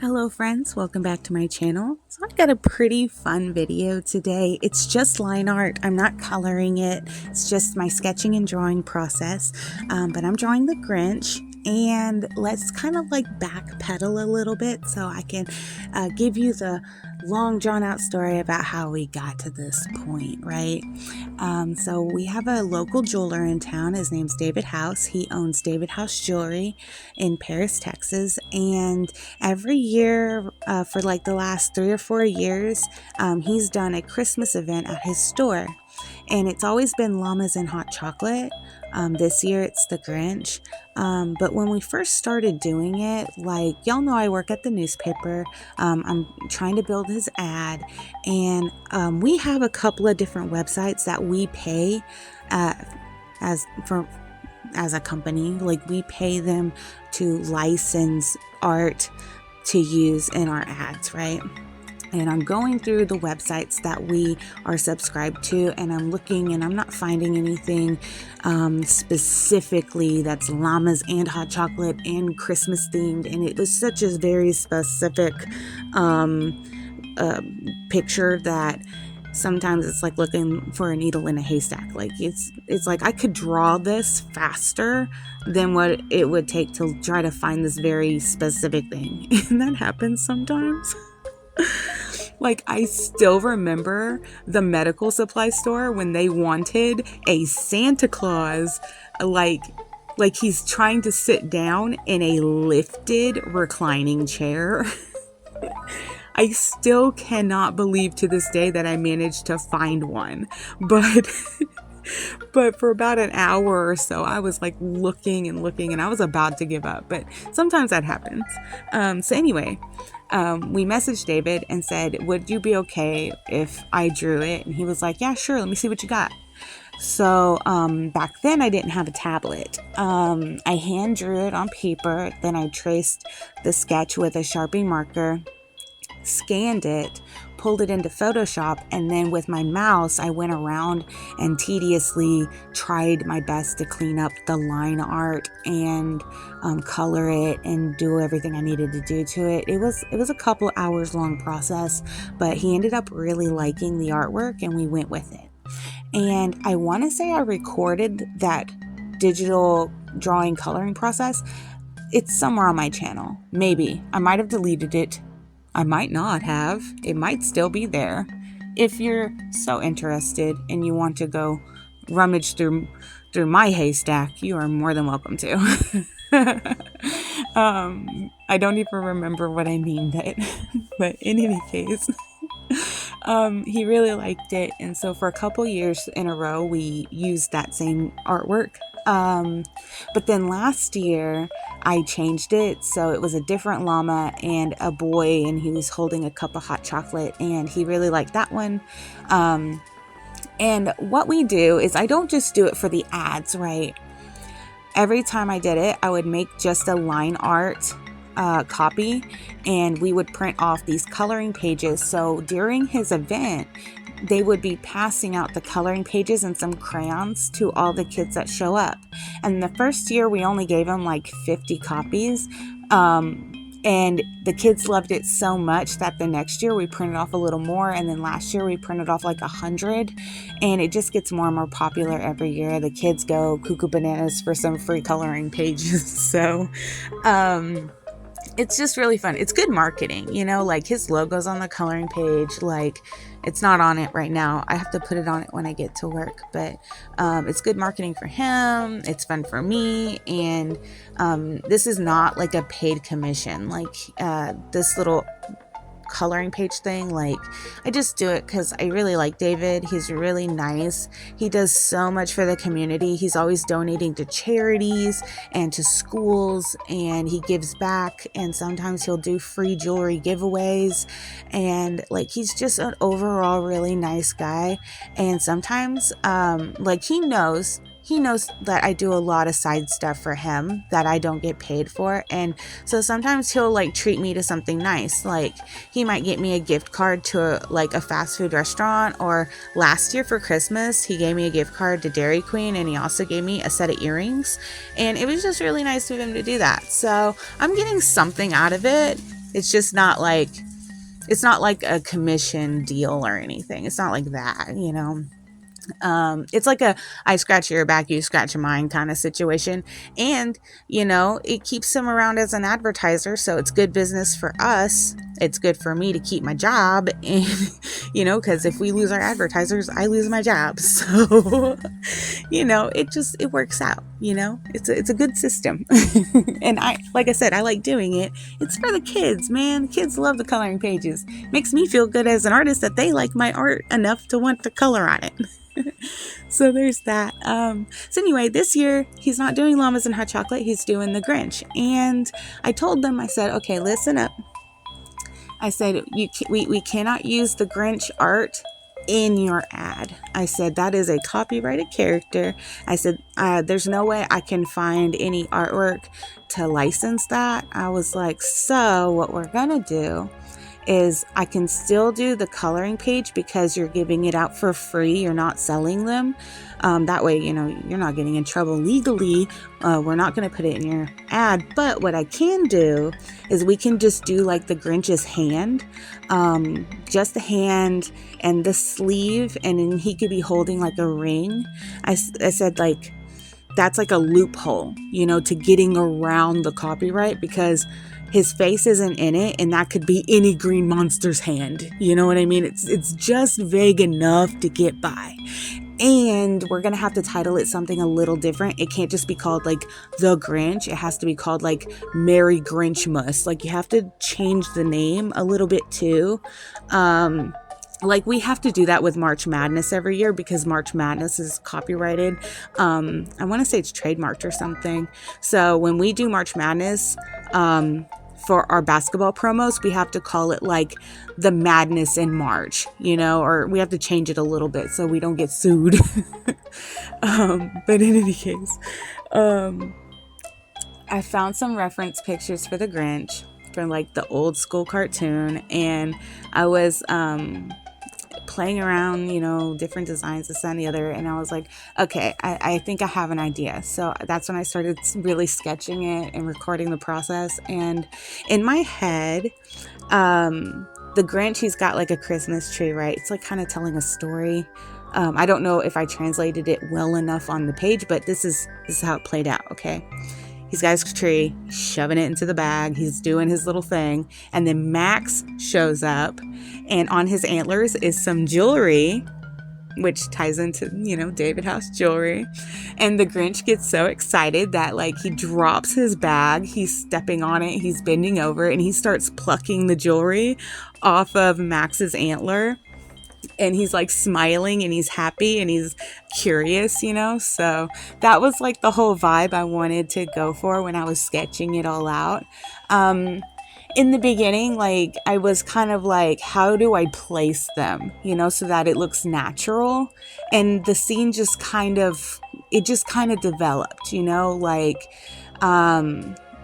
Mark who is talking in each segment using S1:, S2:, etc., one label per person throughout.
S1: Hello friends, welcome back to my channel. So I've got a pretty fun video today. It's just line art. I'm not coloring it. It's just my sketching and drawing process. But I'm drawing the Grinch, and let's kind of like backpedal a little bit so I can give you the long drawn out story about how we got to this point, right? So we have a local jeweler in town. His name's David House. He owns David House Jewelry in Paris, Texas, and every year for like the last 3 or 4 years, he's done a Christmas event at his store, and it's always been llamas and hot chocolate. This year it's the Grinch. But when we first started doing it, like y'all know I work at the newspaper. I'm trying to build his ad, and we have a couple of different websites that we pay as a company. Like, we pay them to license art to use in our ads, right? And I'm going through the websites that we are subscribed to, and I'm looking, and I'm not finding anything specifically that's llamas and hot chocolate and Christmas themed. And it was such a very specific picture that sometimes it's like looking for a needle in a haystack. Like, it's like I could draw this faster than what it would take to try to find this very specific thing. And that happens sometimes. Like, I still remember the medical supply store when they wanted a Santa Claus, like he's trying to sit down in a lifted reclining chair. I still cannot believe to this day that I managed to find one, but for about an hour or so, I was like looking and looking, and I was about to give up, but sometimes that happens. So anyway, we messaged David and said, would you be okay if I drew it? And he was like, yeah, sure. Let me see what you got. So back then I didn't have a tablet. I hand drew it on paper. Then I traced the sketch with a Sharpie marker, scanned it, pulled it into Photoshop, and then with my mouse I went around and tediously tried my best to clean up the line art and color it and do everything I needed to do to it. It was a couple hours long process, but he ended up really liking the artwork and we went with it. And I want to say I recorded that digital drawing coloring process. It's somewhere on my channel. Maybe I might have deleted it. I might not have. It might still be there. If you're so interested and you want to go rummage through my haystack, you are more than welcome to. I don't even remember what I named it, but in any case, he really liked it, and so for a couple years in a row, we used that same artwork. But then last year, I changed it, so it was a different llama and a boy, and he was holding a cup of hot chocolate, and he really liked that one. And what we do is, I don't just do it for the ads, right? Every time I did it, I would make just a line art copy, and we would print off these coloring pages. So during his event, they would be passing out the coloring pages and some crayons to all the kids that show up. And the first year we only gave them like 50 copies. And the kids loved it so much that the next year we printed off a little more, and then last year we printed off like 100, and it just gets more and more popular every year. The kids go cuckoo bananas for some free coloring pages. So it's just really fun. It's good marketing, you know, like his logo's on the coloring page. Like, it's not on it right now. I have to put it on it when I get to work, but it's good marketing for him. It's fun for me. And this is not like a paid commission. Like this little coloring page thing, like, I just do it because I really like David. He's really nice. He does so much for the community. He's always donating to charities and to schools, and he gives back, and sometimes he'll do free jewelry giveaways, and like, he's just an overall really nice guy. And sometimes like, he knows that I do a lot of side stuff for him that I don't get paid for. And so sometimes he'll like treat me to something nice. Like, he might get me a gift card to like a fast food restaurant, or last year for Christmas, he gave me a gift card to Dairy Queen, and he also gave me a set of earrings. And it was just really nice of him to do that. So I'm getting something out of it. It's just not like, it's not like a commission deal or anything. It's not like that, you know. It's like a I scratch your back, you scratch mine kind of situation. And, you know, it keeps him around as an advertiser. So it's good business for us. It's good for me to keep my job. And, you know, because if we lose our advertisers, I lose my job. So, you know, it works out, you know, it's a good system. And like I said, I like doing it. It's for the kids, man. Kids love the coloring pages. Makes me feel good as an artist that they like my art enough to want to color on it. So there's that. So anyway, this year he's not doing llamas and hot chocolate. He's doing the Grinch. And I told them, I said, okay, listen up. I said, we cannot use the Grinch art in your ad. I said, that is a copyrighted character. I said, there's no way I can find any artwork to license that. I was like, so what we're gonna do is I can still do the coloring page because you're giving it out for free. You're not selling them. That way, you know, you're not getting in trouble legally. We're not going to put it in your ad. But what I can do is we can just do like the Grinch's hand, just the hand and the sleeve. And then he could be holding like a ring. I said like, that's like a loophole, you know, to getting around the copyright because his face isn't in it, and that could be any green monster's hand. You know what I mean? It's just vague enough to get by. And we're going to have to title it something a little different. It can't just be called like The Grinch. It has to be called like Merry Grinchmas. Like you have to change the name a little bit too. Like we have to do that with March Madness every year because March Madness is copyrighted. I want to say it's trademarked or something. So when we do March Madness, for our basketball promos, we have to call it like the Madness in March, you know, or we have to change it a little bit so we don't get sued. But in any case, I found some reference pictures for the Grinch from like the old school cartoon, and I was playing around, you know, different designs, this and the other, and I was like, okay, I think I have an idea. So that's when I started really sketching it and recording the process. And in my head, the Grinch, he's got like a Christmas tree, right? It's like kind of telling a story. I don't know if I translated it well enough on the page, but this is how it played out, okay? He's got his tree, shoving it into the bag. He's doing his little thing. And then Max shows up, and on his antlers is some jewelry, which ties into, you know, David House jewelry. And the Grinch gets so excited that like he drops his bag. He's stepping on it. He's bending over and he starts plucking the jewelry off of Max's antler. And he's like smiling and he's happy and he's curious, you know. So that was like the whole vibe I wanted to go for when I was sketching it all out. In the beginning, like I was kind of like, how do I place them, you know, so that it looks natural? And the scene just kind of developed, you know, like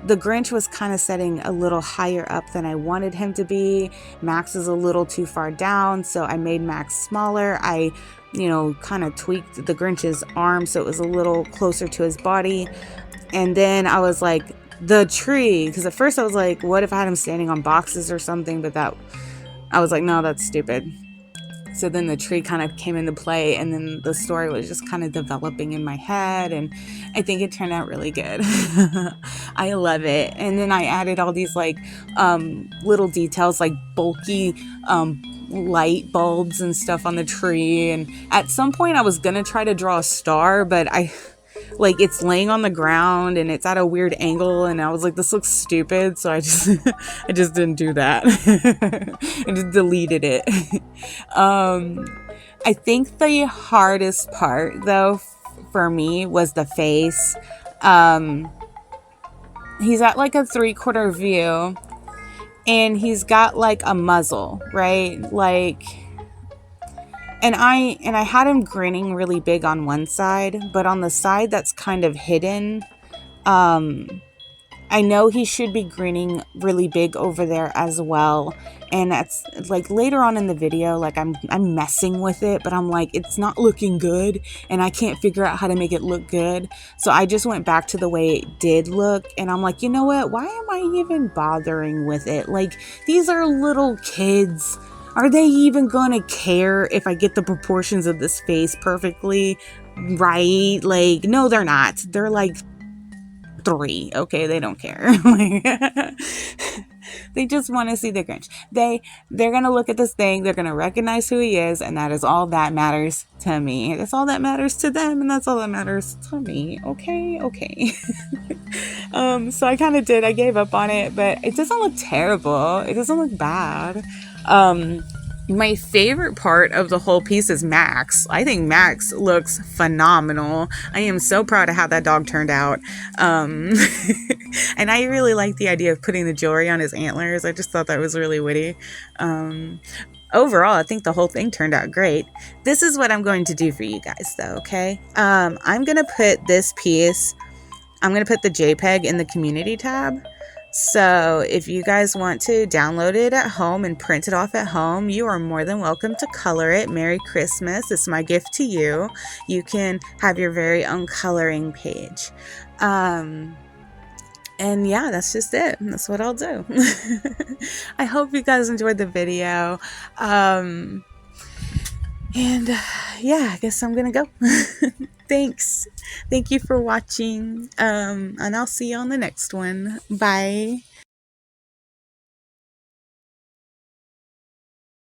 S1: the Grinch was kind of setting a little higher up than I wanted him to be. Max is a little too far down, so I made Max smaller. I, you know, kind of tweaked the Grinch's arm so it was a little closer to his body. And then I was like, the tree, because at first I was like, what if I had him standing on boxes or something? But I was like, no, that's stupid. So then the tree kind of came into play, and then the story was just kind of developing in my head, and I think it turned out really good. I love it. And then I added all these like little details like bulky light bulbs and stuff on the tree. And at some point I was gonna try to draw a star, but like it's laying on the ground and it's at a weird angle, and I was like, this looks stupid, so I just I just didn't do that. I just deleted it. I think the hardest part though for me was the face. He's at like a 3/4 view and he's got like a muzzle, right? Like, and I had him grinning really big on one side, but on the side that's kind of hidden, I I know he should be grinning really big over there as well. And that's like later on in the video, like I'm messing with it, but I'm like, it's not looking good and I can't figure out how to make it look good. So I just went back to the way it did look and I'm like, you know what? Why am I even bothering with it? Like, these are little kids. Are they even gonna care if I get the proportions of this face perfectly right? Like, no, they're not. They're like 3. Okay, they don't care. They just want to see the Grinch. They're gonna look at this thing, they're gonna recognize who he is, and that is all that matters to me. That's all that matters to them, and that's all that matters to me. Okay. So I gave up on it, but it doesn't look terrible. It doesn't look bad. My favorite part of the whole piece is Max. I think Max looks phenomenal. I am so proud of how that dog turned out. And I really like the idea of putting the jewelry on his antlers. I just thought that was really witty. Overall, I think the whole thing turned out great. This is what I'm going to do for you guys, though, okay? I'm going to put this piece, I'm going to put the JPEG in the community tab. So if you guys want to download it at home and print it off at home, you are more than welcome to color it. Merry Christmas. It's my gift to you. You can have your very own coloring page. And yeah, that's just it. That's what I'll do. I hope you guys enjoyed the video. And yeah, I guess I'm gonna go. Thanks. Thank you for watching. And I'll see you on the next one. Bye.